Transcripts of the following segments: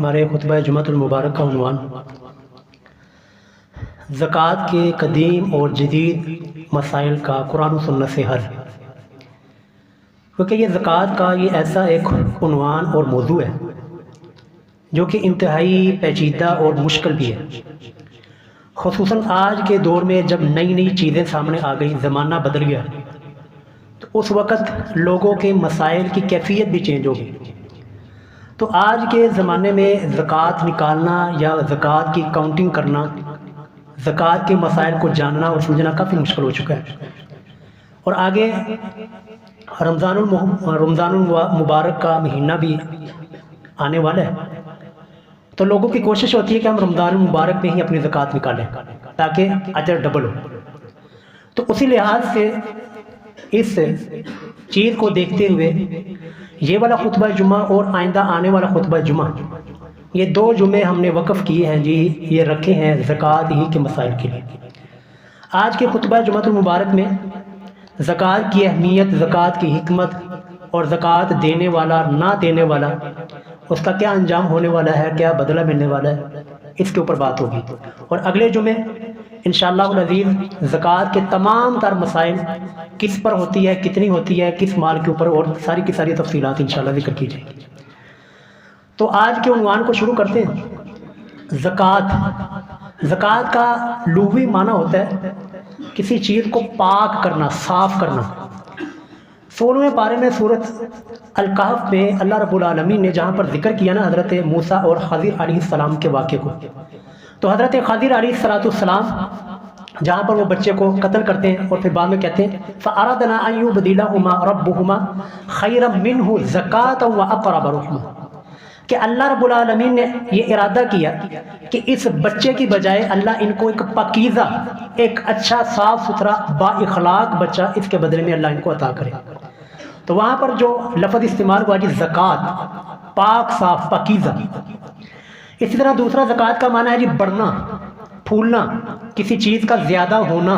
ہمارے خطبہ جمعۃ المبارک کا عنوان زکوٰۃ کے قدیم اور جدید مسائل کا قرآن و سنت سے حل، کیونکہ یہ زکوٰۃ کا یہ ایسا ایک عنوان اور موضوع ہے جو کہ انتہائی پیچیدہ اور مشکل بھی ہے، خصوصاً آج کے دور میں جب نئی نئی چیزیں سامنے آ گئی، زمانہ بدل گیا، تو اس وقت لوگوں کے مسائل کی کیفیت بھی چینج ہو گئی۔ تو آج کے زمانے میں زکوٰۃ نکالنا یا زکوٰۃ کی کاؤنٹنگ کرنا، زکوٰۃ کے مسائل کو جاننا اور سمجھنا کافی مشکل ہو چکا ہے، اور آگے رمضان المبارک کا مہینہ بھی آنے والا ہے، تو لوگوں کی کوشش ہوتی ہے کہ ہم رمضان المبارک میں ہی اپنی زکوٰۃ نکالیں تاکہ اجر ڈبل ہو۔ تو اسی لحاظ سے اس چیز کو دیکھتے ہوئے یہ والا خطبہ جمعہ اور آئندہ آنے والا خطبہ جمعہ، یہ دو جمعے ہم نے وقف کیے ہیں جی، یہ رکھے ہیں زکوٰۃ ہی کے مسائل کے لیے۔ آج کے خطبہ جمعۃ المبارک میں زکوٰۃ کی اہمیت، زکوٰۃ کی حکمت اور زکوٰۃ دینے والا نہ دینے والا، اس کا کیا انجام ہونے والا ہے، کیا بدلہ ملنے والا ہے، اس کے اوپر بات ہوگی۔ اور اگلے جمعے انشاءاللہ العزیز زکوٰۃ کے تمام تر مسائل، کس پر ہوتی ہے، کتنی ہوتی ہے، کس مال کے اوپر، اور ساری کی ساری تفصیلات انشاءاللہ ذکر کی جائیں گی۔ تو آج کے عنوان کو شروع کرتے ہیں۔ زکوٰۃ، زکوٰۃ کا لغوی معنی ہوتا ہے کسی چیز کو پاک کرنا، صاف کرنا۔ 16ویں پارے میں سورۃ الکہف میں اللہ رب العالمین نے جہاں پر ذکر کیا نا حضرت موسیٰ اور خضر علیہ السلام کے واقعے کو، تو حضرت خضر علیہ السلام جہاں پر وہ بچے کو قتل کرتے ہیں اور پھر بعد میں کہتے ہیں فَأَرَدْنَا أَن يُبْدِلَهُمَا رَبُّهُمَا خَيْرًا مِّنْهُ زَكَاةً وَأَقْرَبَ رُحْمًا، کہ اللہ رب العالمین نے یہ ارادہ کیا کہ اس بچے کی بجائے اللہ ان کو ایک پاکیزہ، ایک اچھا صاف ستھرا با اخلاق بچہ اس کے بدلے میں اللہ ان کو عطا کرے۔ تو وہاں پر جو لفظ استعمال ہوا جی زکوٰۃ، پاک صاف پاکیزہ۔ اسی طرح دوسرا زکوٰۃ کا معنی ہے جی بڑھنا، پھولنا، کسی چیز کا زیادہ ہونا،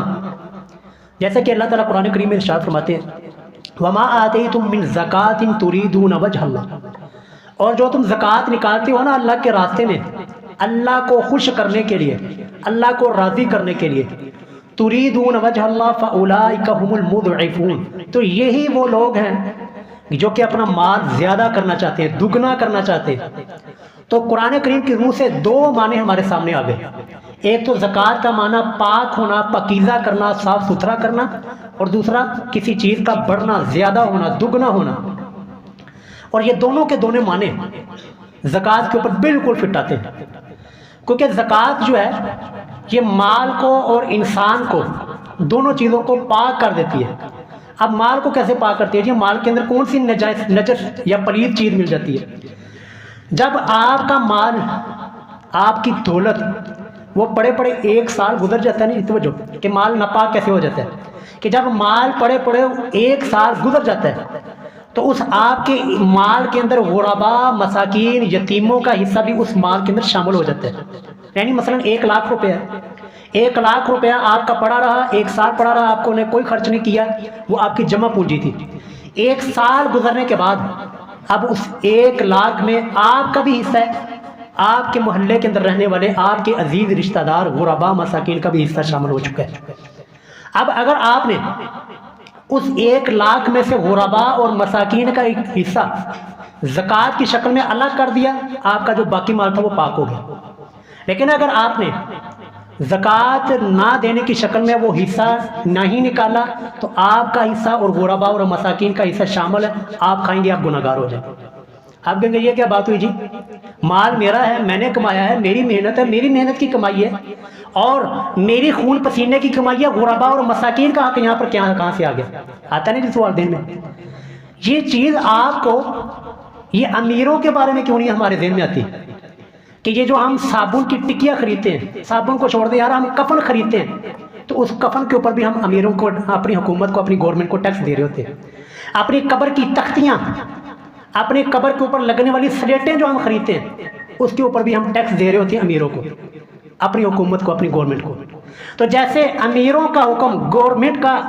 جیسا کہ اللہ تعالیٰ قرآن کریم میں ارشاد فرماتے ہیں وَمَا آتَيْتُم مِّن زَكَاةٍ تُرِيدُونَ وَجْهَ اللَّهِ، اور جو تم زکوٰۃ نکالتے ہو نا اللہ کے راستے میں، اللہ کو خوش کرنے کے لیے، اللہ کو راضی کرنے کے لیے، تُرِيدُونَ وَجْهَ اللَّهِ فَأُولَٰئِكَ هُمُ الْمُضْعِفُونَ، تو یہی وہ لوگ ہیں جو کہ اپنا مال زیادہ کرنا چاہتے ہیں، دگنا کرنا چاہتے ہیں۔ تو قرآن کریم کی روح سے دو معنی ہمارے سامنے آ گئے، ایک تو زکوٰۃ کا معنی پاک ہونا، پاکیزہ کرنا، صاف ستھرا کرنا، اور دوسرا کسی چیز کا بڑھنا، زیادہ ہونا، دگنا ہونا۔ اور یہ دونوں کے دونوں معنی زکوٰۃ کے اوپر بالکل فٹ آتے ہیں، کیونکہ زکوٰۃ جو ہے یہ مال کو اور انسان کو، دونوں چیزوں کو پاک کر دیتی ہے۔ اب مال کو کیسے پاک کرتی ہے جی؟ مال کے اندر کون سی نجس یا پلید چیز مل جاتی ہے؟ جب آپ کا مال، آپ کی دولت، وہ پڑے پڑے ایک سال گزر جاتا ہے نا، توجہ کہ مال ناپاک کیسے ہو جاتا ہے کہ جب مال پڑے پڑے ایک سال گزر جاتا ہے تو اس آپ کے مال کے اندر غرباء، مساکین، یتیموں کا حصہ بھی اس مال کے اندر شامل ہو جاتا ہے۔ یعنی مثلا 1,00,000 روپے ہے، 1,00,000 روپیہ آپ کا پڑا رہا، ایک سال پڑا رہا، آپ کو نے کوئی خرچ نہیں کیا، وہ آپ کی جمع پونجی تھی۔ ایک سال گزرنے کے بعد اب اس 1,00,000 میں آپ کا بھی حصہ ہے، آپ کے محلے کے اندر رہنے والے آپ کے عزیز رشتہ دار، غرباء، مساکین کا بھی حصہ شامل ہو چکا ہے۔ اب اگر آپ نے اس 1,00,000 میں سے غرباء اور مساکین کا ایک حصہ زکوٰۃ کی شکل میں الگ کر دیا، آپ کا جو باقی مال تھا وہ پاک ہو گیا۔ لیکن اگر آپ نے زکوٰۃ نہ دینے کی شکل میں وہ حصہ نہیں نکالا تو آپ کا حصہ اور غرباء اور مساکین کا حصہ شامل ہے، آپ کھائیں گے، آپ گنہگار ہو جائیں۔ آپ کہیں گے یہ کیا بات ہوئی جی؟ مال میرا ہے، میں نے کمایا ہے، میری محنت ہے، میری محنت کی کمائی ہے، اور میری خون پسینے کی کمائی ہے، غرباء اور مساکین کا حق یہاں پر کہاں سے آ گیا؟ آتا نہیں جی سوال دین میں؟ یہ چیز آپ کو، یہ امیروں کے بارے میں کیوں نہیں ہمارے ذہن میں آتی کہ یہ جو ہم صابن کی ٹکیاں خریدتے ہیں، صابن کو چھوڑ دیں یار، ہم کفن خریدتے ہیں، تو اس کفن کے اوپر بھی ہم امیروں کو، اپنی حکومت کو، اپنی گورنمنٹ کو ٹیکس دے رہے ہوتے ہیں۔ اپنی قبر کی تختیاں، اپنے قبر کے اوپر لگنے والی سلیٹیں جو ہم خریدتے ہیں، اس کے اوپر بھی ہم ٹیکس دے رہے ہوتے ہیں امیروں کو، اپنی حکومت کو، اپنی گورنمنٹ کو۔ تو جیسے امیروں کا حکم، گورنمنٹ کا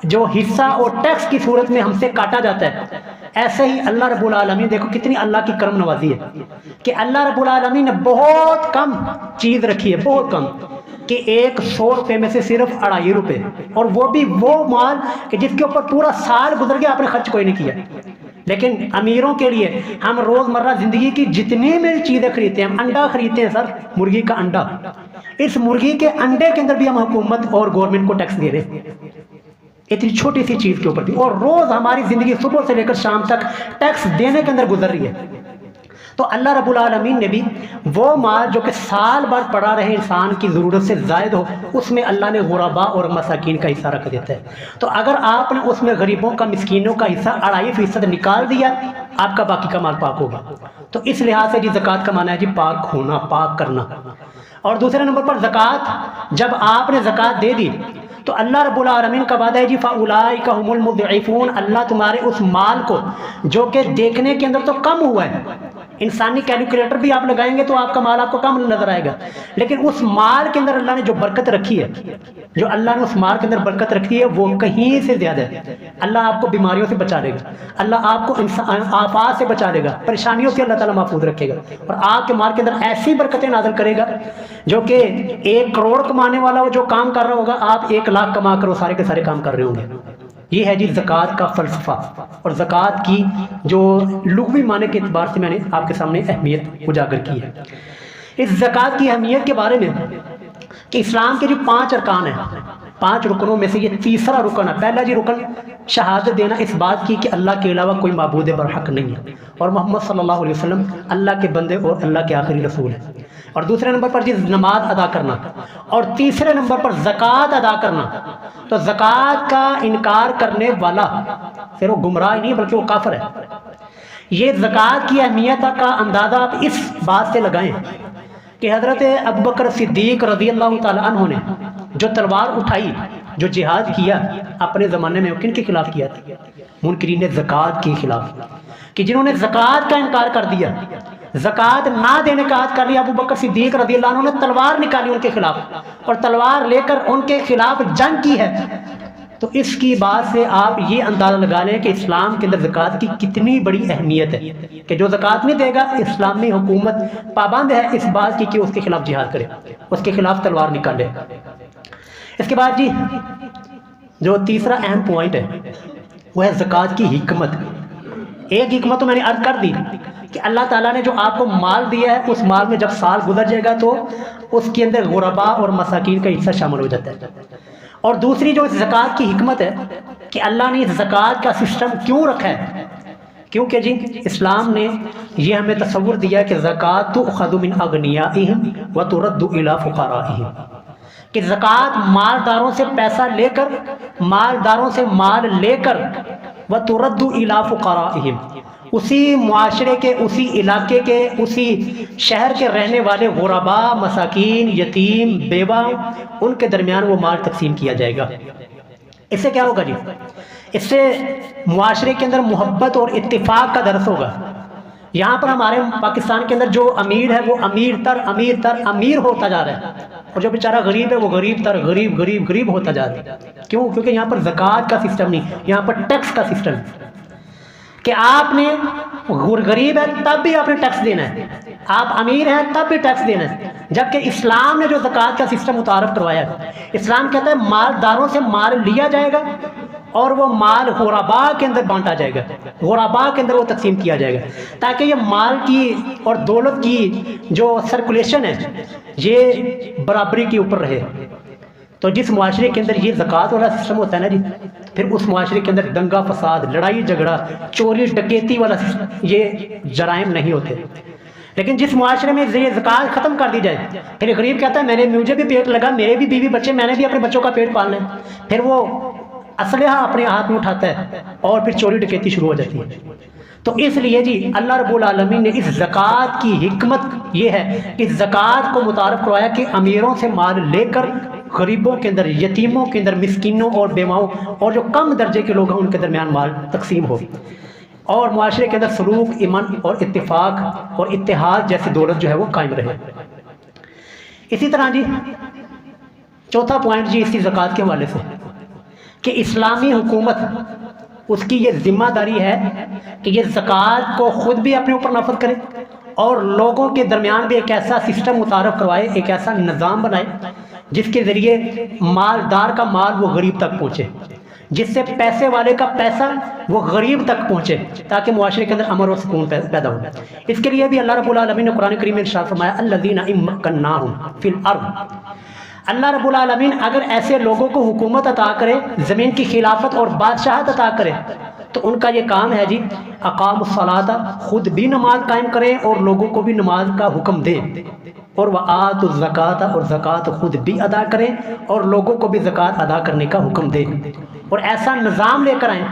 جو حصہ اور ٹیکس کی صورت میں ہم سے کاٹا جاتا ہے، ایسے ہی اللہ رب العالمین، دیکھو کتنی اللہ کی کرم نوازی ہے کہ اللہ رب العالمین نے بہت کم چیز رکھی ہے، بہت کم، کہ 100 روپے میں سے صرف 2.5 روپے، اور وہ بھی وہ مال کہ جس کے اوپر پورا سال گزر گیا، آپ نے خرچ کوئی نہیں کیا۔ لیکن امیروں کے لیے ہم روزمرہ زندگی کی جتنی بھی چیزیں خریدتے ہیں، ہم انڈا خریدتے ہیں سر، مرغی کا انڈا، اس مرغی کے انڈے کے اندر بھی ہم حکومت اور گورنمنٹ کو ٹیکس دے رہے ہیں، اتنی چھوٹی سی چیز کے اوپر بھی، اور روز ہماری زندگی صبح سے لے کر شام تک ٹیکس دینے کے اندر گزر رہی ہے۔ تو اللہ رب العالمین نے بھی وہ مال جو کہ سال بھر پڑا رہے، انسان کی ضرورت سے زائد ہو، اس میں اللہ نے غرباء اور مساکین کا حصہ رکھ دیتا ہے۔ تو اگر آپ نے اس میں غریبوں کا، مسکینوں کا حصہ 2.5% نکال دیا، آپ کا باقی کا مال پاک ہوگا۔ تو اس لحاظ سے جی زکوٰۃ کا معنی ہے جی پاک ہونا، پاک کرنا۔ اور دوسرے نمبر پر زکوٰۃ، جب آپ نے زکوٰۃ دے دی تو اللہ رب العالمین کا وعدہ ہے جی فَأُولَٰئِكَ هُمُ الْمُضْعِفُونَ، اللہ تمہارے اس مال کو جو کہ دیکھنے کے اندر تو کم ہوا ہے، انسانی کیلکولیٹر بھی آپ لگائیں گے تو آپ کا مال آپ کو کم نظر آئے گا، لیکن اس مال کے اندر اللہ نے جو برکت رکھی ہے، جو اللہ نے اس مال کے اندر برکت رکھی ہے وہ کہیں سے زیادہ ہے۔ اللہ آپ کو بیماریوں سے بچا لے گا، اللہ آپ کو آفات سے بچا لے گا، پریشانیوں سے اللہ تعالیٰ محفوظ رکھے گا، اور آپ کے مال کے اندر ایسی برکتیں نازل کرے گا جو کہ 1 کروڑ کمانے والا وہ جو کام کر رہا ہوگا، آپ 1 لاکھ کما کر وہ سارے کے سارے کام کر رہے ہوں گے۔ یہ ہے جی زکوٰۃ کا فلسفہ، اور زکوٰۃ کی جو لغوی معنی کے اعتبار سے میں نے آپ کے سامنے اہمیت اجاگر کی ہے۔ اس زکوٰۃ کی اہمیت کے بارے میں کہ اسلام کے جو 5 ارکان ہیں، 5 رکنوں میں سے یہ تیسرا رکن ہے۔ پہلا جی رکن شہادت دینا، اس بات کی کہ اللہ کے علاوہ کوئی معبود برحق نہیں ہے، اور محمد صلی اللہ علیہ وسلم اللہ کے بندے اور اللہ کے آخری رسول ہیں۔ اور دوسرے نمبر پر جی نماز ادا کرنا، اور تیسرے نمبر پر زکوٰۃ ادا کرنا۔ تو زکوٰۃ کا انکار کرنے والا پھر وہ گمراہ نہیں بلکہ وہ کافر ہے۔ یہ زکوٰۃ کی اہمیت کا اندازہ آپ اس بات سے لگائیں کہ حضرت ابوبکر صدیق رضی اللہ تعالیٰ عنہ نے جو تلوار اٹھائی، جو جہاد کیا اپنے زمانے میں، کن کے خلاف کیا تھا؟ منکرین زکوٰۃ کے خلاف، کہ جنہوں نے زکوٰۃ کا انکار کر دیا، زکوٰۃ نہ دینے کا عہد کر لیا۔ ابو بکر صدیق رضی اللہ عنہ نے تلوار نکالی ان کے خلاف، اور تلوار لے کر ان کے خلاف جنگ کی ہے۔ تو اس کی بات سے آپ یہ اندازہ لگا لیں کہ اسلام کے اندر زکوٰۃ کی کتنی بڑی اہمیت ہے، کہ جو زکوٰۃ نہیں دے گا اسلامی حکومت پابند ہے اس بات کی کہ اس کے خلاف جہاد کرے، اس کے خلاف تلوار نکالے۔ اس کے بعد جی جو تیسرا اہم پوائنٹ ہے وہ ہے زکوٰۃ کی حکمت۔ ایک حکمت تو میں نے عرض کر دی کہ اللہ تعالیٰ نے جو آپ کو مال دیا ہے، اس مال میں جب سال گزر جائے گا تو اس کے اندر غرباء اور مساکین کا حصہ شامل ہو جاتا ہے۔ اور دوسری جو اس زکوٰۃ کی حکمت ہے کہ اللہ نے اس زکوٰۃ کا سسٹم کیوں رکھا ہے، کیونکہ جی اسلام نے یہ ہمیں تصور دیا کہ زکوٰۃ تؤخذ من اغنیائہم وترد الی فقرائہم، کہ زکوٰۃ مالداروں سے پیسہ لے کر، مالداروں سے مال لے کر، وترد الی فقرائہم، اسی معاشرے کے، اسی علاقے کے، اسی شہر کے رہنے والے غرباء، مساکین، یتیم، بیوہ، ان کے درمیان وہ مال تقسیم کیا جائے گا۔ اس سے کیا ہوگا جی؟ اس سے معاشرے کے اندر محبت اور اتفاق کا درس ہوگا۔ یہاں پر ہمارے پاکستان کے اندر جو امیر ہے وہ امیر تر امیر تر امیر ہوتا جا رہا ہے، اور جو بیچارہ غریب ہے وہ غریب تر غریب غریب غریب ہوتا جا رہا ہے۔ کیوں؟ کیونکہ یہاں پر زکوٰۃ کا سسٹم نہیں، یہاں پر ٹیکس کا سسٹم ہے، کہ آپ نے غریب ہے تب بھی آپ نے ٹیکس دینا ہے، آپ امیر ہیں تب بھی ٹیکس دینا ہے۔ جبکہ اسلام نے جو زکوٰۃ کا سسٹم متعارف کروایا ہے، اسلام کہتا ہے مالداروں سے مال لیا جائے گا اور وہ مال غرباء کے اندر بانٹا جائے گا، غرباء کے اندر وہ تقسیم کیا جائے گا، تاکہ یہ مال کی اور دولت کی جو سرکولیشن ہے یہ برابری کے اوپر رہے۔ تو جس معاشرے کے اندر یہ زکوٰۃ والا سسٹم ہوتا ہے نا جی، پھر اس معاشرے کے اندر دنگا فساد، لڑائی جھگڑا، چوری ڈکیتی والا یہ جرائم نہیں ہوتے۔ لیکن جس معاشرے میں یہ زکوٰۃ ختم کر دی جائے، پھر غریب کہتا ہے مجھے بھی پیٹ لگا، میرے بھی بیوی بچے، میں نے بھی اپنے بچوں کا پیٹ پالنا ہے، پھر وہ اسلحہ اپنے ہاتھ میں اٹھاتا ہے اور پھر چوری ڈکیتی شروع ہو جاتی ہے۔ تو اس لیے جی اللہ رب العالمین نے اس زکوٰۃ کی حکمت یہ ہے کہ زکوٰۃ کو متعارف کروایا کہ امیروں سے مال لے کر غریبوں کے اندر، یتیموں کے اندر، مسکینوں اور بیواؤں اور جو کم درجے کے لوگ ہیں ان کے درمیان مال تقسیم ہو، اور معاشرے کے اندر سلوک، امن اور اتفاق اور اتحاد جیسی دولت جو ہے وہ قائم رہے۔ اسی طرح جی چوتھا پوائنٹ جی اسی زکوٰۃ کے حوالے سے کہ اسلامی حکومت اس کی یہ ذمہ داری ہے کہ یہ زکوٰۃ کو خود بھی اپنے اوپر نافذ کرے اور لوگوں کے درمیان بھی ایک ایسا سسٹم متعارف کروائے، ایک ایسا نظام بنائے جس کے ذریعے مالدار کا مال وہ غریب تک پہنچے، جس سے پیسے والے کا پیسہ وہ غریب تک پہنچے، تاکہ معاشرے کے اندر امن اور سکون پیدا ہو۔ اس کے لیے بھی اللہ رب العالمین نے قرآن کریم میں ارشاد فرمایا الذین ان مکناہم فی الارض، اللہ رب العالمین اگر ایسے لوگوں کو حکومت عطا کرے، زمین کی خلافت اور بادشاہت عطا کرے، تو ان کا یہ کام ہے جی اقام الصلاۃ، خود بھی نماز قائم کریں اور لوگوں کو بھی نماز کا حکم دیں، اور وآتوا الزکوٰۃ، اور زکوٰۃ خود بھی ادا کریں اور لوگوں کو بھی زکوٰۃ ادا کرنے کا حکم دیں، اور ایسا نظام لے کر آئیں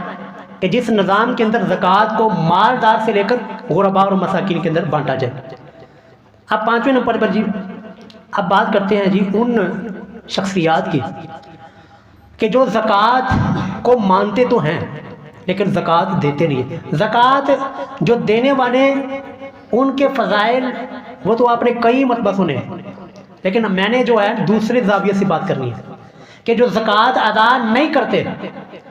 کہ جس نظام کے اندر زکوٰۃ کو مالدار سے لے کر غرباء اور مساکین کے اندر بانٹا جائے۔ اب 5ویں نمبر پر جی اب بات کرتے ہیں جی ان شخصیات کی کہ جو زکوٰۃ کو مانتے تو ہیں لیکن زکوٰۃ دیتے نہیں ہیں۔ زکوٰۃ جو دینے والے ان کے فضائل وہ تو آپ نے کئی مرتبہ سنے، لیکن میں نے جو ہے دوسرے زاویے سے بات کرنی ہے کہ جو زکوٰۃ ادا نہیں کرتے،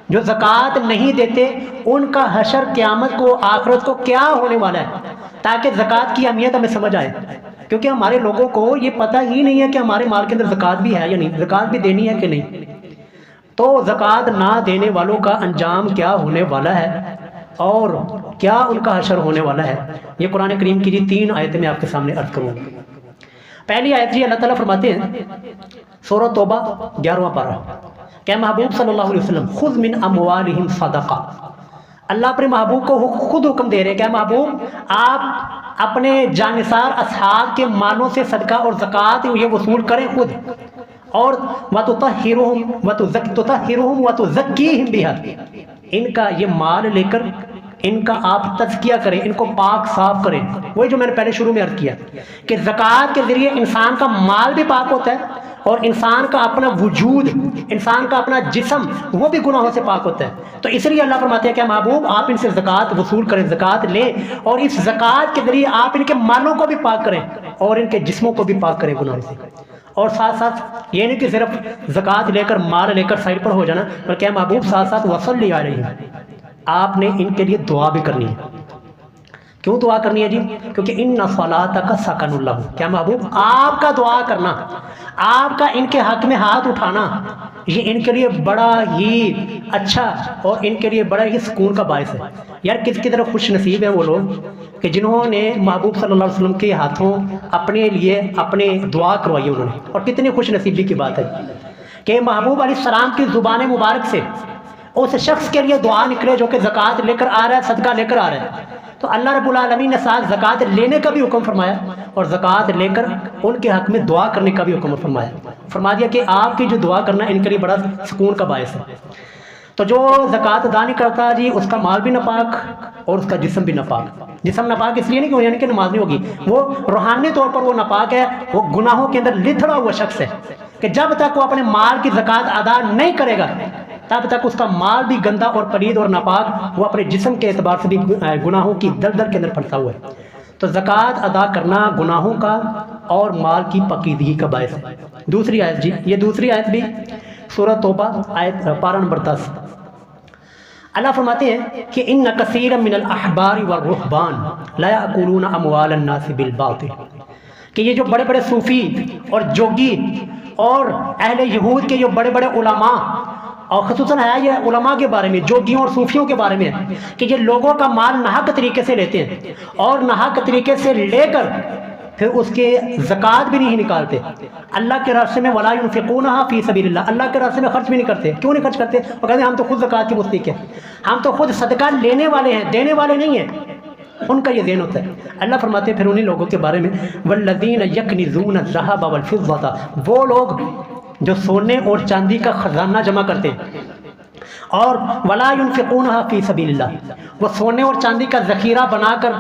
جو زکوٰۃ نہیں دیتے، ان کا حشر قیامت کو آخرت کو کیا ہونے والا ہے، تاکہ زکوٰۃ کی اہمیت ہمیں سمجھ آئے، کیونکہ ہمارے لوگوں کو یہ پتہ ہی نہیں ہے کہ ہمارے مال کے اندر زکوٰۃ بھی ہے یا نہیں، زکوٰۃ بھی دینی ہے کہ نہیں۔ تو زکوٰۃ نہ دینے والوں کا انجام کیا ہونے والا ہے اور کیا ان کا حشر ہونے والا ہے، یہ قرآن کریم کی جی 3 آیتیں میں آپ کے سامنے عرض کروں گا۔ پہلی آیت جی اللہ تعالیٰ فرماتے ہیں سورہ توبہ 11واں پارہ کہ محبوب صلی اللہ علیہ وسلم خذ من اموالہم صدقہ، اللہ اپنے محبوب کو خود حکم دے رہے کہ محبوب آپ اپنے جانثار اصحاب کے مالوں سے صدقہ اور زکوٰۃ یہ وصول کریں خود، اور وَتُطَهِّرُهُمْ وَتُزَكِّيهِمْ بِهَا، ان کا یہ مال لے کر ان کا آپ تزکیہ کریں، ان کو پاک صاف کریں۔ وہی جو میں نے پہلے شروع میں عرض کیا کہ زکوٰۃ کے ذریعے انسان کا مال بھی پاک ہوتا ہے اور انسان کا اپنا وجود، انسان کا اپنا جسم وہ بھی گناہوں سے پاک ہوتا ہے۔ تو اس لیے اللہ فرماتے ہیں کہ محبوب آپ ان سے زکوٰۃ وصول کریں، زکوٰۃ لیں، اور اس زکوٰۃ کے ذریعے آپ ان کے مالوں کو بھی پاک کریں اور ان کے جسموں کو بھی پاک کریں گناہوں سے۔ اور ساتھ ساتھ یہ نہیں کہ صرف زکوٰۃ لے کر مال لے کر سائڈ پر ہو جانا، بلکہ محبوب ساتھ ساتھ وصلی علیہ، آپ نے ان کے لیے دعا بھی کرنی ہے۔ کیوں دعا کرنی ہے جی؟ کیونکہ ان صلاتک سکن لہم، کیا محبوب آپ کا دعا کرنا، آپ کا ان کے حق میں ہاتھ اٹھانا، یہ ان کے لیے بڑا ہی اچھا اور ان کے لیے بڑا ہی سکون کا باعث ہے۔ یار کس کی طرف خوش نصیب ہیں وہ لوگ کہ جنہوں نے محبوب صلی اللہ علیہ وسلم کے ہاتھوں اپنے لیے اپنے دعا کروائی انہوں نے، اور کتنی خوش نصیبی کی بات ہے کہ محبوب علیہ السلام کی زبان مبارک سے اس شخص کے لیے دعا نکلے جو کہ زکوٰۃ لے کر آ رہا ہے، صدقہ لے کر آ رہا ہے۔ تو اللہ رب العالمین نے ساتھ زکوٰۃ لینے کا بھی حکم فرمایا اور زکوٰۃ لے کر ان کے حق میں دعا کرنے کا بھی حکم فرما دیا کہ آپ کی جو دعا کرنا ان کے لیے بڑا سکون کا باعث ہے۔ تو جو زکوٰۃ ادا نہیں کرتا جی اس کا مال بھی ناپاک اور اس کا جسم بھی ناپاک۔ جسم ناپاک اس لیے نہیں کہ یعنی کہ نماز نہیں ہوگی، وہ روحانی طور پر وہ ناپاک ہے، وہ گناہوں کے اندر لتھڑا ہوا شخص ہے کہ جب تک وہ اپنے مال کی زکوٰۃ ادا نہیں کرے گا تب تک اس کا مال بھی گندا اور پلید اور ناپاک، وہ اپنے جسم کے اعتبار سے بھی گناہوں کی دلدل کے اندر پھنسا ہوا ہے۔ تو زکوٰۃ ادا کرنا گناہوں کا اور مال کی پاکیزگی کا باعث ہے۔ دوسری آیت جی، یہ دوسری آیت بھی سورہ توبہ آیت پارہ نمبر 10، اللہ فرماتے ہیں کہ ان کثیر من الاحبار والرہبان لا یاکلون اموال الناس بالباطل، کہ یہ جو بڑے بڑے صوفی اور جوگی اور اہل یہود کے جو بڑے بڑے علماء، اور خصوصاً ہے یہ علماء کے بارے میں، جوگیوں اور صوفیوں کے بارے میں کہ یہ لوگوں کا مال ناحق طریقے سے لیتے ہیں اور ناحق طریقے سے لے کر پھر اس کے زکوٰۃ بھی نہیں نکالتے، اللہ کے راستے میں ولا ينفقونها فی سبیل اللہ، اللہ کے راستے میں خرچ بھی نہیں کرتے۔ کیوں نہیں خرچ کرتے؟ وہ کہتے ہیں ہم تو خود زکوٰۃ کے مستحق ہیں، ہم تو خود صدقہ لینے والے ہیں، دینے والے نہیں ہیں، ان کا یہ ذہن ہوتا ہے۔ اللہ فرماتے ہیں پھر انہی لوگوں کے بارے میں والذین یکنزون الذهب والفضة، وہ لوگ جو سونے اور چاندی کا خزانہ جمع کرتے ہیں، اور ولا ينفقونها فی سبیل اللہ، وہ سونے اور چاندی کا ذخیرہ بنا کر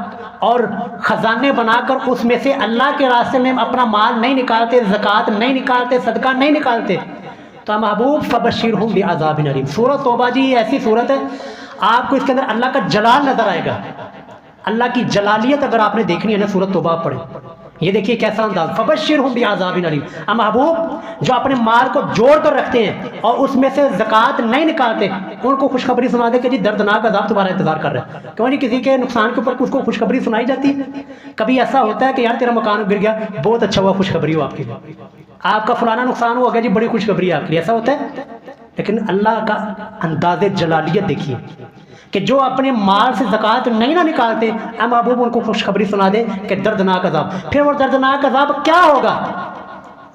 اور خزانے بنا کر اس میں سے اللہ کے راستے میں اپنا مال نہیں نکالتے، زکوٰۃ نہیں نکالتے، صدقہ نہیں نکالتے، تو محبوب فبشرہم بعذاب علیم۔ سورہ توبہ جی ایسی صورت ہے آپ کو اس کے اندر اللہ کا جلال نظر آئے گا، اللہ کی جلالیت اگر آپ نے دیکھنی ہے نا سورہ توبہ پڑھیں، یہ دیکھیے کیسا انداز، فبشرہم بعذاب علیم۔ اب محبوب جو اپنے مال کو جوڑ کر رکھتے ہیں اور اس میں سے زکوٰۃ نہیں نکالتے، ان کو خوشخبری سنا دے کہ جی دردناک عذاب تمہارا انتظار کر رہا ہے۔ کیوں جی کسی کے نقصان کے اوپر اس کو خوشخبری سنائی جاتی ہے؟ کبھی ایسا ہوتا ہے کہ یار تیرا مکان گر گیا، بہت اچھا ہوا، خوشخبری ہو آپ کی، آپ کا فلانا نقصان ہو گیا جی، بڑی خوشخبری ہے آپ کے لیے، ایسا ہوتا ہے؟ لیکن اللہ کا انداز جلالیت دیکھیے کہ جو اپنے مال سے زکوٰۃ نہیں نہ نکالتے، اے محبوب ان کو خوشخبری سنا دے کہ دردناک عذاب۔ پھر وہ دردناک عذاب کیا ہوگا،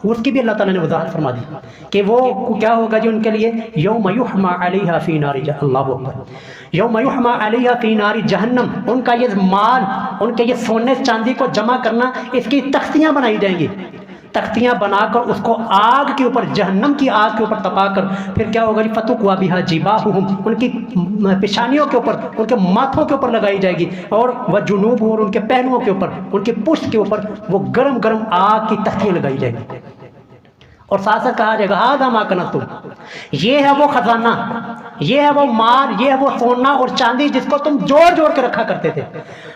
اس کی بھی اللہ تعالیٰ نے وضاحت فرما دی کہ وہ کیا ہوگا جی ان کے لیے، یوم یحمى علیہا فی نار اللہ اکبر، یوم یحمى علیہا فی نار جہنم۔ ان کا یہ مال، ان کے یہ سونے چاندی کو جمع کرنا، اس کی تختیاں بنائی جائیں گی، تختیاں بنا کر اس کو آگ کے اوپر، جہنم کی آگ کے اوپر تپا کر پھر کیا ہوگا جی، فتقوا بہا جباہہم، ان کی پیشانیوں کے اوپر، ان کے ماتھوں کے اوپر لگائی جائے گی، اور وجنوب، اور ان کے پہلوؤں کے اوپر، ان کے پشت کے اوپر وہ گرم گرم آگ کی تختیاں لگائی جائیں گی، اور ساتھ ساتھ کہا جائے گا ھذا ما کنزتم، یہ ہے وہ خزانہ، یہ ہے وہ مال، یہ ہے وہ سونا اور چاندی جس کو تم جوڑ جوڑ کے رکھا کرتے تھے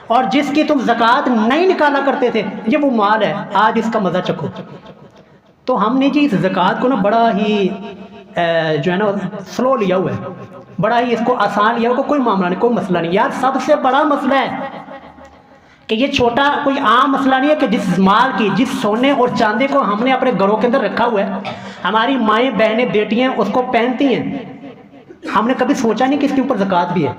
اور جس کی تم زکوٰۃ نہیں نکالا کرتے تھے، یہ وہ مال ہے، آج اس کا مزہ چکھو۔ تو ہم نے جی اس زکوٰۃ کو نا بڑا ہی جو ہے نا سلو لیا ہوا ہے، بڑا ہی اس کو آسان لیا ہوا، کوئی معاملہ نہیں، کوئی مسئلہ نہیں۔ یار سب سے بڑا مسئلہ ہے کہ یہ چھوٹا کوئی عام مسئلہ نہیں ہے کہ جس مال کی، جس سونے اور چاندی کو ہم نے اپنے گھروں کے اندر رکھا ہوا ہے، ہماری مائیں بہنیں بیٹیاں اس کو پہنتی ہیں، ہم نے کبھی سوچا نہیں کہ اس کے اوپر زکوٰۃ بھی ہے۔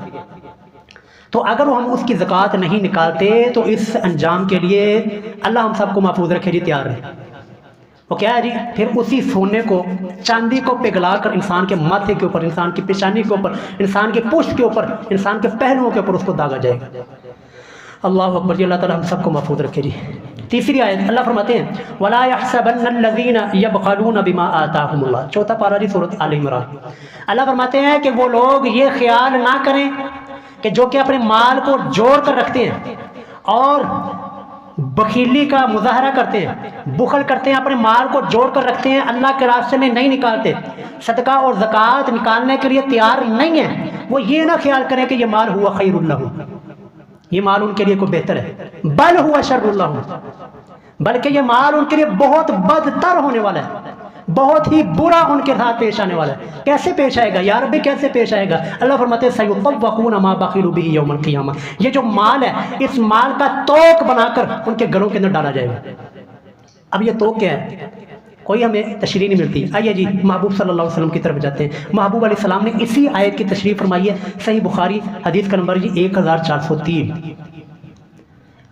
تو اگر ہم اس کی زکوٰۃ نہیں نکالتے تو اس انجام کے لیے اللہ ہم سب کو محفوظ رکھے جی تیار رہے۔ وہ کیا ہے جی، پھر اسی سونے کو، چاندی کو پگھلا کر انسان کے ماتھے کے اوپر، انسان کی پیشانی کے اوپر، انسان کے پشت کے اوپر، انسان کے پہلوؤں کے اوپر اس کو داغا جائے گا۔ اللہ اکبر جی، اللہ تعالیٰ ہم سب کو محفوظ رکھے جی۔ تیسری آیت اللہ فرماتے ہیں وَلَا يَحْسَبَنَّ الَّذِينَ يَبْخَلُونَ بِمَا آتَاهُمُ اللَّهُ، چوتھا پارہ جی سورۃ آل عمران۔ اللہ فرماتے ہیں کہ وہ لوگ یہ خیال نہ کریں کہ جو کہ اپنے مال کو جوڑ کر رکھتے ہیں اور بخیلی کا مظاہرہ کرتے ہیں، بخل کرتے ہیں، اپنے مال کو جوڑ کر رکھتے ہیں، اللہ کے راستے میں نہیں نکالتے، صدقہ اور زکوٰۃ نکالنے کے لیے تیار نہیں ہیں، وہ یہ نہ خیال کریں کہ یہ مال ہوا خیر لہم، یہ مال ان کے لیے کوئی بہتر ہے، بل ہوا شر لہم، بلکہ یہ مال ان کے لیے بہت بدتر ہونے والا ہے، بہت ہی برا ان کے ساتھ پیش آنے والا ہے۔ کیسے پیش آئے گا یا ربی، کیسے پیش آئے گا؟ اللہ فرماتے ہیں سَيُطَوَّقُونَ مَا بَخِلُوا بِهِ يَوْمَ الْقِيَامَةِ، یہ جو مال ہے اس مال کا توق بنا کر ان کے گھروں کے اندر ڈالا جائے گا۔ اب یہ توق کیا ہے؟ کوئی ہمیں تشریح نہیں ملتی۔ آئیے جی محبوب صلی اللہ علیہ وسلم کی طرف جاتے ہیں۔ محبوب علیہ السلام نے اسی آیت کی تشریح فرمائی ہے، صحیح بخاری حدیث کا نمبر جی 1403۔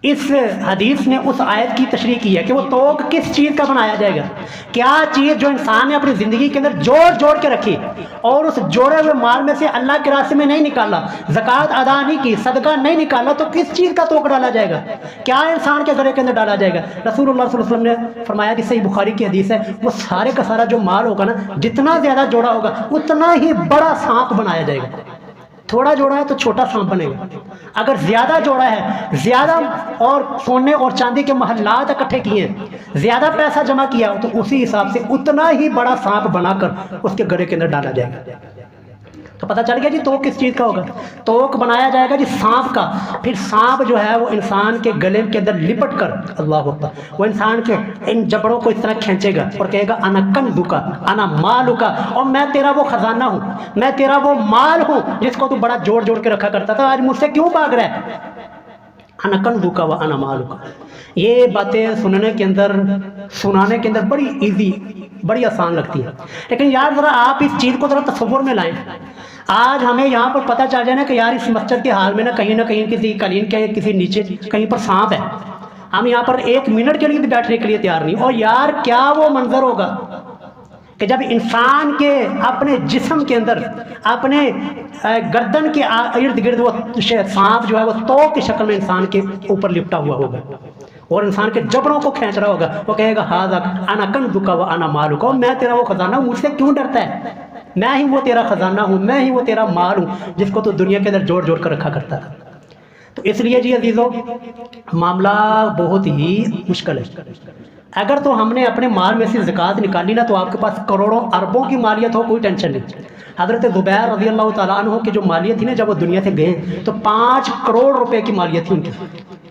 اس حدیث نے اس آیت کی تشریح کی ہے کہ وہ توق کس چیز کا بنایا جائے گا، کیا چیز جو انسان نے اپنی زندگی کے اندر جوڑ جوڑ کے رکھی اور اس جوڑے ہوئے مال میں سے اللہ کے راستے میں نہیں نکالا، زکوٰۃ ادا نہیں کی، صدقہ نہیں نکالا، تو کس چیز کا توق ڈالا جائے گا، کیا انسان کے گھر کے اندر ڈالا جائے گا؟ رسول اللہ صلی اللہ علیہ وسلم نے فرمایا کہ صحیح بخاری کی حدیث ہے، وہ سارے کا سارا جو مال ہوگا نا، جتنا زیادہ جوڑا ہوگا اتنا ہی بڑا سانپ بنایا جائے گا۔ تھوڑا جوڑا ہے تو چھوٹا سانپ بنے گا، اگر زیادہ جوڑا ہے، زیادہ اور سونے اور چاندی کے محلات اکٹھے کیے ہیں، زیادہ پیسہ جمع کیا تو اسی حساب سے اتنا ہی بڑا سانپ بنا کر اس کے گھڑے کے اندر ڈالا جائے گا۔ تو پتہ چل گیا جی توق کس چیز کا ہوگا؟ توق بنایا جائے گا جی سانپ کا۔ پھر سانپ جو ہے وہ انسان کے گلے کے اندر لپٹ کر، اللہ اکبر، وہ انسان کے ان جبڑوں کو اس طرح کھینچے گا اور کہے گا انا کنزکا انا مالکا، اور میں تیرا وہ خزانہ ہوں، میں تیرا وہ مال ہوں جس کو تو بڑا جوڑ جوڑ کے رکھا کرتا تھا، آج مجھ سے کیوں بھاگ رہا ہے؟ انا کنزکا و انا مالکا۔ یہ باتیں سننے کے اندر، سنانے کے اندر بڑی ایزی، بڑی آسان لگتی ہے، لیکن یار ذرا آپ اس چیز کو ذرا تصور میں لائیں۔ آج ہمیں یہاں پر پتہ چل جائے نا کہ یار اس مسجد کے حال میں نہ کہیں کسی قالین کے کسی نیچے کہیں پر سانپ ہے، ہم یہاں پر ایک منٹ کے لیے بھی بیٹھنے کے لیے تیار نہیں۔ اور یار کیا وہ منظر ہوگا کہ جب انسان کے اپنے جسم کے اندر، اپنے گردن کے ارد گرد وہ سانپ جو ہے وہ توق کی شکل میں انسان کے اوپر لپٹا ہوا ہوگا اور انسان کے جبڑوں کو کھینچ رہا ہوگا، وہ کہے گا ھذا انا کنزک و انا مالک، اور میں تیرا وہ خزانہ ہوں، مجھ سے کیوں ڈرتا ہے؟ میں ہی وہ تیرا خزانہ ہوں، میں ہی وہ تیرا مال ہوں جس کو تو دنیا کے اندر جوڑ جوڑ کر رکھا کرتا تھا۔ تو اس لیے جی عزیزو، معاملہ بہت ہی مشکل ہے۔ اگر تو ہم نے اپنے مال میں سے زکوٰۃ نکالی نا تو آپ کے پاس کروڑوں اربوں کی مالیت ہو، کوئی ٹینشن نہیں۔ حضرت زبیر رضی اللہ تعالیٰ عنہ کی جو مالیت تھی نا، جب وہ دنیا سے گئے تو 5 کروڑ روپے کی مالیت تھی ان کی،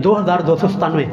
2297,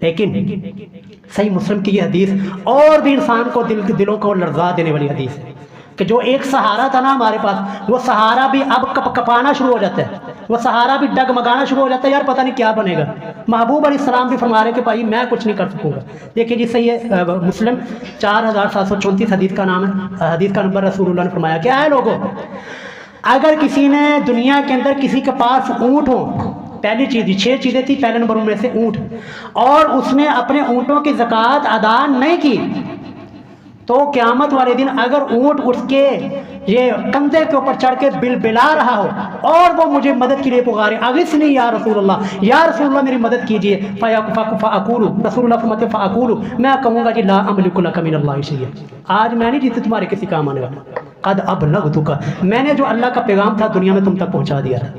لیکن صحیح مسلم کی یہ حدیث اور بھی انسان کو دلوں کو لرزا دینے والی حدیث ہے کہ جو ایک سہارا تھا نا ہمارے پاس، وہ سہارا بھی اب کپانا شروع ہو جاتا ہے، وہ سہارا بھی ڈگمگانا شروع ہو جاتا ہے، یار پتہ نہیں کیا بنے گا۔ محبوب علیہ السلام بھی فرما رہے کہ بھائی میں کچھ نہیں کر سکوں گا۔ دیکھیے جی صحیح مسلم 4734 حدیث کا نام ہے، حدیث کا نمبر رسول اللہ نے فرمایا کہ اے لوگوں، اگر کسی نے دنیا کے اندر کسی کے پاس اونٹ ہو، پہلی چیز 6 چیزیں تھی، پہلے نمبر میں سے اونٹ، اور اس نے اپنے اونٹوں کی زکوٰۃ ادا نہیں کی، تو قیامت والے دن اگر اونٹ اس کے یہ کندھے کے اوپر چڑھ کے بلا رہا ہو اور وہ مجھے مدد کے لیے پکارے، اغثنی یا رسول اللہ، یا رسول اللہ میری مدد کیجیے، فاقول، رسول اللہ فرماتے ہیں فاقول، میں کہوں گا جی لا املک لک من اللہ شیئا، آج میں نہیں جیتے تمہارے کسی کام آنے والا، قد ابلغتک، میں نے جو اللہ کا پیغام تھا دنیا میں تم تک پہنچا دیا تھا۔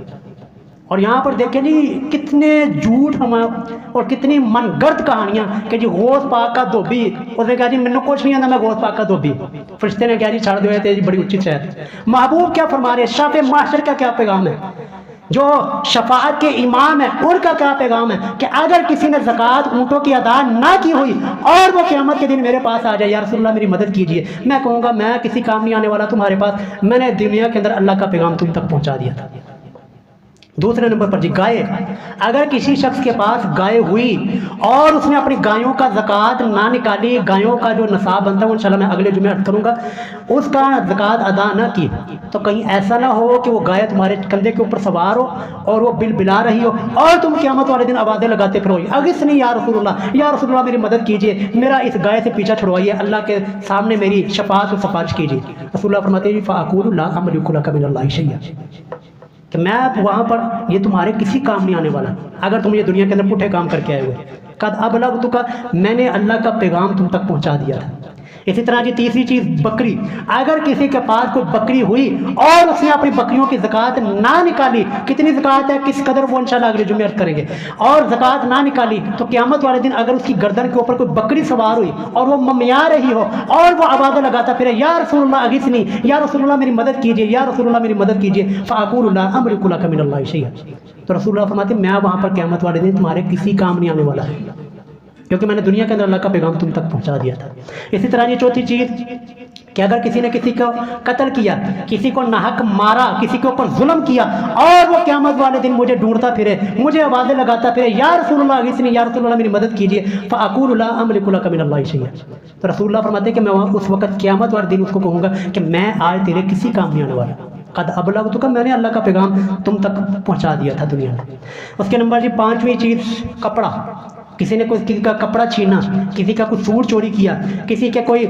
اور یہاں پر دیکھیں جی کتنے جھوٹ اور کتنی من گرد کہانیاں کہ جی غوث پاک کا دھوبی، اس نے کہا جی میں نے کچھ نہیں آتا، میں غوث پاک کا دھوبی، فرشتے نے کہا جی چھڑ دو تھے جی بڑی اونچی شاید۔ محبوب کیا فرما رہے ہیں، شافع معاشر کا کیا پیغام ہے، جو شفاعت کے امام ہیں ان کا کیا پیغام ہے کہ اگر کسی نے زکوٰۃ اونٹوں کی ادا نہ کی ہوئی اور وہ قیامت کے دن میرے پاس آ جائے، یا رسول اللہ میری مدد کیجیے، میں کہوں گا میں کسی کام نہیں آنے والا تمہارے پاس، میں نے دنیا کے اندر اللہ کا پیغام تم تک پہنچا دیا تھا۔ دوسرے نمبر پر جی گائے، اگر کسی شخص کے پاس گائے ہوئی اور اس نے اپنی گایوں کا زکوٰۃ نہ نکالی، گایوں کا جو نصاب بنتا ہے انشاءاللہ میں اگلے جمعے عرض کروں گا، اس کا زکوٰۃ ادا نہ کی، تو کہیں ایسا نہ ہو کہ وہ گائے تمہارے کندھے کے اوپر سوار ہو اور وہ بلا رہی ہو اور تم قیامت والے دن آوازیں لگاتے پھرو، اغثنی یا رسول اللہ، یا رسول اللہ میری مدد کیجیے، میرا اس گائے سے پیچھا چھڑوائیے، اللہ کے سامنے میری شفاعت و سفارش کیجیے۔ رسول اللہ فرماتے ہیں فاقول لا املک لک من اللہ شیئا، کہ میں وہاں پر یہ تمہارے کسی کام نہیں آنے والا اگر تم یہ دنیا کے اندر پٹھے کام کر کے آئے ہوئے، قد ابلغتک، میں نے اللہ کا پیغام تم تک پہنچا دیا تھا۔ اسی طرح جی تیسری چیز بکری، اگر کسی کے پاس کوئی بکری ہوئی اور اس نے اپنی بکریوں کی زکوٰۃ نہ نکالی، کتنی زکوٰۃ ہے کس قدر وہ انشاءاللہ اگلے جمعے عرض کریں گے، اور زکوٰۃ نہ نکالی تو قیامت والے دن اگر اس کی گردن کے اوپر کوئی بکری سوار ہوئی اور وہ ممیا رہی ہو اور وہ آوازیں لگاتا پھرے یا رسول اللہ اغثنی، یا رسول اللہ میری مدد کیجیے، یا رسول اللہ میری مدد کیجیے، فاقول لا املک لک من اللہ شیئا، تو رسول اللہ فرماتے ہیں میں وہاں پر قیامت والے دن تمہارے کسی کام نہیں آنے والا ہے، کیونکہ میں نے دنیا کے اندر اللہ کا پیغام تم تک پہنچا دیا تھا۔ اسی طرح یہ چوتھی چیز کہ اگر کسی نے کسی کو قتل کیا، کسی کو ناحق مارا، کسی کے اوپر ظلم کیا اور وہ قیامت والے دن مجھے ڈھونڈتا پھرے، مجھے آوازیں لگاتا پھرے یا رسول اللہ اغثنی، یا رسول اللہ میری مدد کیجیے، فاقول لا املک لک من اللہ شیئا، تو رسول اللہ فرماتے ہیں کہ میں اس وقت قیامت والے دن اس کو کہوں گا کہ میں آج تیرے کسی کام نہیں آنے والا، قد ابلغتک، میں نے اللہ کا پیغام تم تک پہنچا دیا تھا دنیا میں۔ اس کے نمبر جی 5ویں چیز کپڑا، کسی نے کسی کا کپڑا چھینا، کسی کا کوئی سوٹ چوری کیا، کسی کے کوئی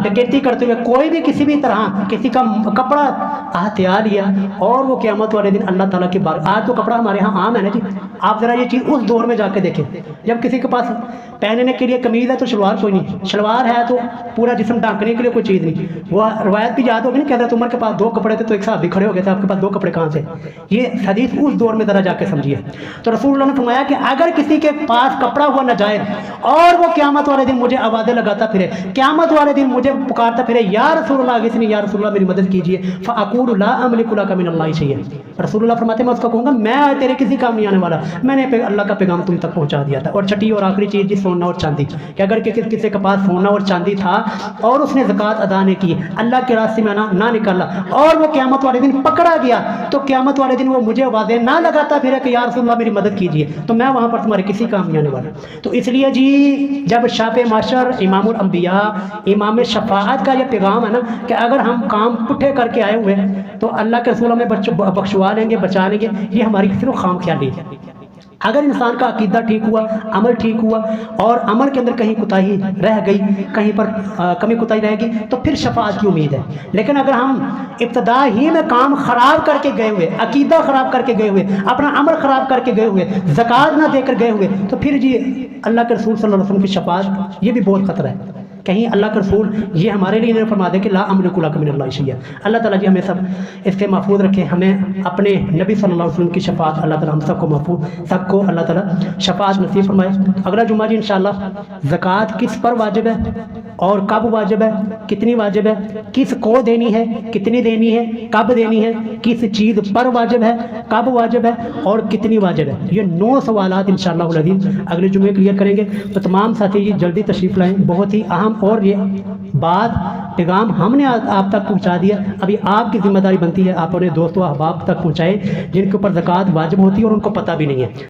ڈکیتی کرتے ہوئے کوئی بھی کسی بھی طرح کسی کا کپڑا ہتھیار لیا اور وہ قیامت والے دن اللہ تعالیٰ کے بار، آج تو کپڑا ہمارے ہاں عام ہے نا جی، آپ ذرا یہ چیز اس دور میں جا کے دیکھیں جب کسی کے پاس پہننے کے لیے قمیض ہے تو شلوار کوئی نہیں، شلوار ہے تو پورا جسم ڈھانکنے کے لیے کوئی چیز نہیں، وہ روایت بھی یاد ہوگی نا کہ حضرت عمر کے پاس 2 کپڑے تھے تو ایک صحابی کھڑے ہو گئے تھے آپ کے پاس 2 کپڑے کہاں سے، یہ حدیث اس دور میں ذرا جا کے سمجھیے۔ تو رسول اللہ نے فرمایا کہ اگر کسی کے پاس کپڑا ہوا ناجائز اور وہ قیامت والے دن مجھے آوازیں لگاتا پھرے، قیامت والے دن مجھے پکارتا پھرے یا رسول اللہ اغثنی، یا رسول اللہ میری مدد کیجیے، فاقول لا املک لک من اللہ شیئا، رسول اللہ فرماتے ہیں میں اس کو کہوں گا میں تیرے کسی کام نہیں آنے والا، میں نے اللہ کا پیغام تم تک پہنچا دیا تھا۔ اور چھٹی اور آخری چیز جی سونا اور چاندی، کہ اگر کسی کے پاس سونا اور چاندی تھا اور اس نے زکوٰۃ ادا نہیں کی، اللہ کے راستے میں نہ نکالا اور وہ قیامت والے دن پکڑا گیا، تو قیامت والے دن وہ مجھے آوازیں نہ لگاتا پھرے کہ یا رسول اللہ میری مدد کیجیے، تو میں وہاں پر تمہارے کسی کام نہیں آنے والا۔ تو اس لیے جی جب شافع معاشر، امام الانبیاء، امام شفاعت کا یہ پیغام ہے نا کہ اگر ہم کام پٹھے کر کے آئے ہوئے تو اللہ کے رسول ہمیں بخشوا لیں گے، بچا لیں گے، یہ ہماری صرف خام خیالی ہے۔ اگر انسان کا عقیدہ ٹھیک ہوا، عمل ٹھیک ہوا اور عمل کے اندر کہیں کوتاہی رہ گئی، کہیں پر کمی کوتاہی رہ گئی تو پھر شفاعت کی امید ہے۔ لیکن اگر ہم ابتدا ہی میں کام خراب کر کے گئے ہوئے، عقیدہ خراب کر کے گئے ہوئے، اپنا عمل خراب کر کے گئے ہوئے، زکوٰۃ نہ دے کر گئے ہوئے، تو پھر جی اللہ کے رسول صلی اللہ علیہ وسلم کی شفاعت یہ بھی بہت خطرہ ہے کہیں اللہ کے رسول یہ ہمارے لیے نہیں فرما دے کہ لا املک لک من اللہ شیئا۔ اللہ تعالیٰ جی ہمیں سب اس سے محفوظ رکھے، ہمیں اپنے نبی صلی اللہ علیہ وسلم کی شفاعت اللہ تعالیٰ ہم سب کو محفوظ، سب کو اللہ تعالیٰ شفاعت نصیب فرمائے۔ اگلا جمعہ جی انشاءاللہ زکوٰۃ کس پر واجب ہے اور کب واجب ہے، کتنی واجب ہے، کس کو دینی ہے، کتنی دینی ہے، کب دینی ہے، کس چیز پر واجب ہے، کب واجب ہے اور کتنی واجب ہے، یہ 9 سوالات انشاءاللہ العزیز اگلے جمعے کلیئر کریں گے۔ تو تمام ساتھی جی جلدی تشریف لائیں، بہت ہی اہم اور یہ بات پیغام ہم نے آپ تک پہنچا دیا، ابھی آپ کی ذمہ داری بنتی ہے آپ اپنے دوستوں احباب تک پہنچائیں جن کے اوپر زکوٰۃ واجب ہوتی ہے اور ان کو پتہ بھی نہیں ہے۔